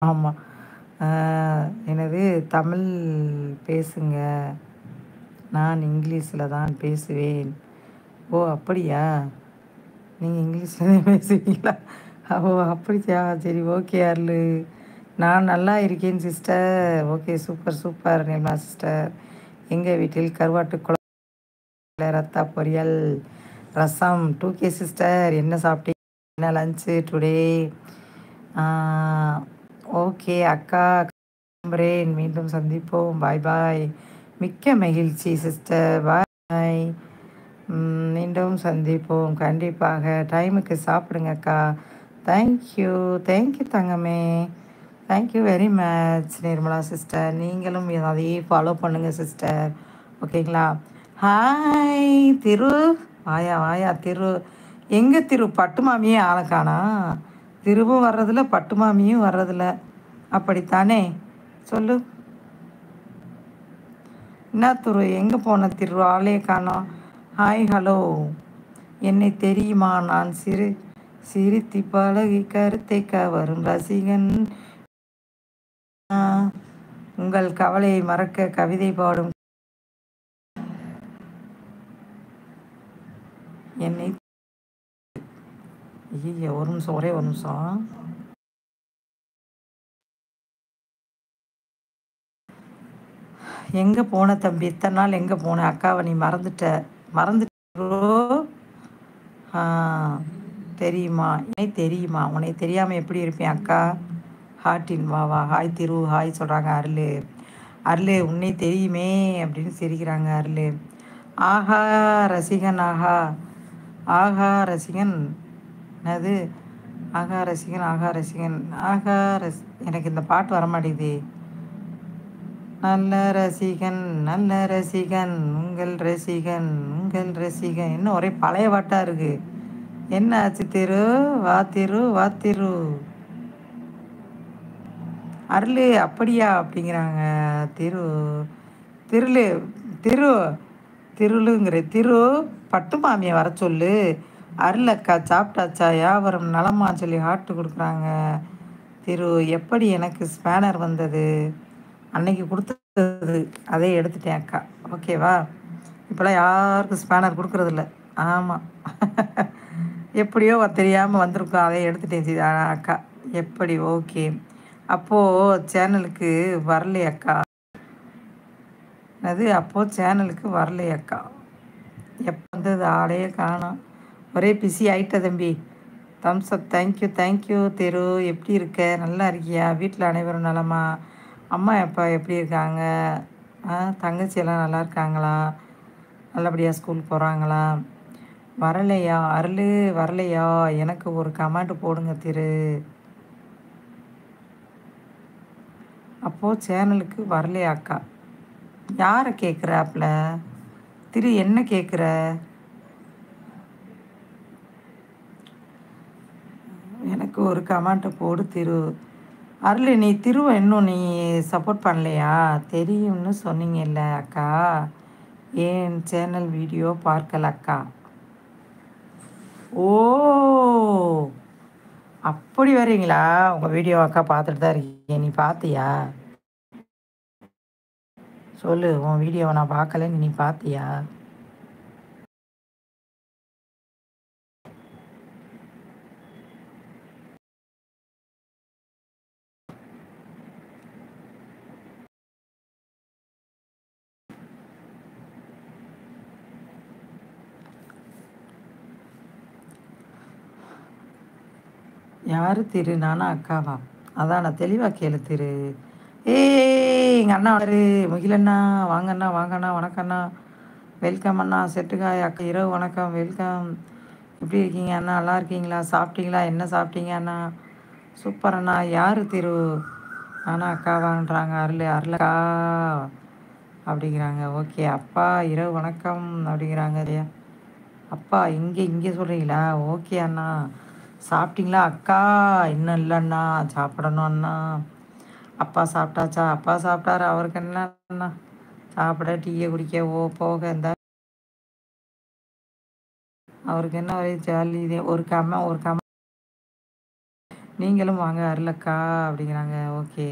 ஆமா. ஆ என்னது தமிழ் பேசுங்க. நான் இங்கிலீஷ்ல தான் பேசுவேன். ஓ! அப்படியா? நீங்க இங்கிலீஷ்ல தான் பேசுவீங்களா? ஓ! அப்படியா? சரி ஓகே அருளு. நான் நல்லா இருக்கேன் sister. Okay super, super Nirmala sister. எங்க வீட்டில் கருவாட்டு குழம்பு, ரத்தா பொரியல், ரசம். 2K சிஸ்டர் என்ன சாப்பிட்டீங்க? என்ன லஞ்ச்சு டுடே? ஆ ஓகே அக்கா கிளம்புறேன். மீண்டும் சந்திப்போம். பாய் பாய். மிக்க மகிழ்ச்சி சிஸ்டர். பாய். மீண்டும் சந்திப்போம். கண்டிப்பாக. டைமுக்கு சாப்பிடுங்க அக்கா. தேங்க்யூ. தேங்க்யூ தங்கமே. Thank you very much Nirmala sister. நீங்களும் அதையே ஃபாலோ பண்ணுங்க சிஸ்டர். ஓகேங்களா? ஹாய் திரு. வாயா வாயா திரு. எங்க திரு பட்டு மாமியே ஆளை காணா. திருவும் வர்றதில்ல பட்டு மாமியும் வர்றதில்ல. அப்படித்தானே? சொல்லு. என்ன திரு எங்கே போன திரு ஆளே காணோம். Hi hello. என்னை தெரியுமா? நான் சிரித்தி பழகி கருத்தை கவரும் ரசிகன். உங்கள் கவலையை மறக்க கவிதை பாடும் என்னை. ஐயோ ஒரு நிமிஷம் ஒரே ஒரு நிமிஷம். எங்கே போன தம்பி? இத்தனை நாள் எங்கே போன? அக்காவை நீ மறந்துட்டோ? ஆ தெரியுமா? என்னை தெரியுமா? உன்னை தெரியாமல் எப்படி இருப்பேன் அக்கா? ஹாட்டின் வாவா. ஹாய் திரு ஹாய் சொல்கிறாங்க அருள். அருள் உன்னை தெரியுமே அப்படின்னு சிரிக்கிறாங்க அருள். ஆஹா ரசிகன். ஆஹா ஆஹா ரசிகன். என்னது? ஆகா ரசிகன் ஆகா ரசிகன் ஆகா எனக்கு இந்த பாட்டு வர மாட்டேங்குது. நல்ல ரசிகன் நல்ல ரசிகன் உங்கள் ரசிகன் உங்கள் ரசிகன். இன்னும் ஒரே பழைய பாட்டாக இருக்கு. என்ன ஆச்சு திரு? வா திரு வா திரு. அருள் அப்படியா அப்படிங்கிறாங்க திரு. திருளு திரு திருளுங்கிற திரு. பட்டு மாமியை வர சொல்லு. அருள் அக்கா சாப்பிட்டாச்சா? வியாபாரம் நலமா சொல்லி ஹார்ட் கொடுக்குறாங்க. திரு எப்படி எனக்கு ஸ்பேனர் வந்தது அன்னைக்கு கொடுத்தது அதே எடுத்துட்டேன் அக்கா. ஓகேவா? இப்போலாம் யாருக்கும் ஸ்பேனர் கொடுக்குறதில்ல. ஆமாம். எப்படியோ தெரியாமல் வந்திருக்கோம் அதை எடுத்துட்டேன் அக்கா. எப்படி? ஓகே. அப்போது சேனலுக்கு வரலை அக்கா. அது அப்போது சேனலுக்கு வரலை அக்கா. எப்போ வந்தது ஆளையே காணோம். ஒரே பிஸி ஆயிட்ட தம்பி. தம்ஸ் அப். தேங்க்யூ தேங்க்யூ திரு. எப்படி இருக்க? நல்லா இருக்கியா? வீட்டில் அனைவரும் நலமா? அம்மா அப்பா எப்படி இருக்காங்க? தங்கச்சியெல்லாம் நல்லா இருக்காங்களா? நல்லபடியாக ஸ்கூல் போகிறாங்களா? வரலையா அருள்? வரலையா? எனக்கு ஒரு கமெண்ட் போடுங்க திரு. அப்போது சேனலுக்கு வரலையா அக்கா? யாரை கேட்குறாப்புல திரு? என்ன கேட்குற? எனக்கு ஒரு கமெண்ட்டை போடு திரு. அருள் நீ திருவை இன்னும் நீ சப்போர்ட் பண்ணலையா? தெரியும்னு சொன்னீங்கல்ல அக்கா. ஏன் சேனல் வீடியோ பார்க்கல அக்கா? ஓ அப்படி வரீங்களா? உங்கள் வீடியோ அக்கா பார்த்துட்டு தான் இருக்கீங்க. நீ பார்த்தியா? சொல்லு. உன் வீடியோவை நான் பார்க்கல, நீ பார்த்தியா? யார் திரு? நானா அக்காவா? அதான் நான் தெளிவாக கேளு திரு. எங்கள் அண்ணா வரு. முகிலண்ணா வாங்கண்ணா வாங்கண்ணா. வணக்கண்ணா. வெல்கம் அண்ணா. செட்டுக்காய் அக்கா இரவு வணக்கம். வெல்கம். எப்படி இருக்கீங்க அண்ணா? நல்லா இருக்கீங்களா? சாப்பிட்டீங்களா? என்ன சாப்பிட்டீங்க அண்ணா? சூப்பர் அண்ணா. யார் திரு? நானா அக்காவான்றாங்க அருள். அருளக்கா அப்படிங்கிறாங்க. ஓகே அப்பா இரவு வணக்கம் அப்படிங்கிறாங்க. அப்பா இங்கே இங்கே சொல்கிறீங்களா? ஓகே அண்ணா. சாப்பிட்டீங்களா அக்கா? இன்னும் இல்லை அண்ணா, சாப்பிடணும் அண்ணா. அப்பா சாப்பிட்டாச்சா? அப்பா சாப்பிட்டாரு. அவருக்கு என்ன அண்ணா சாப்பிட டீயை குடிக்க போக இந்த அவருக்கு என்ன ஒரே ஜாலி. ஒரு நீங்களும் வாங்க அருளக்கா அப்படிங்கிறாங்க. ஓகே.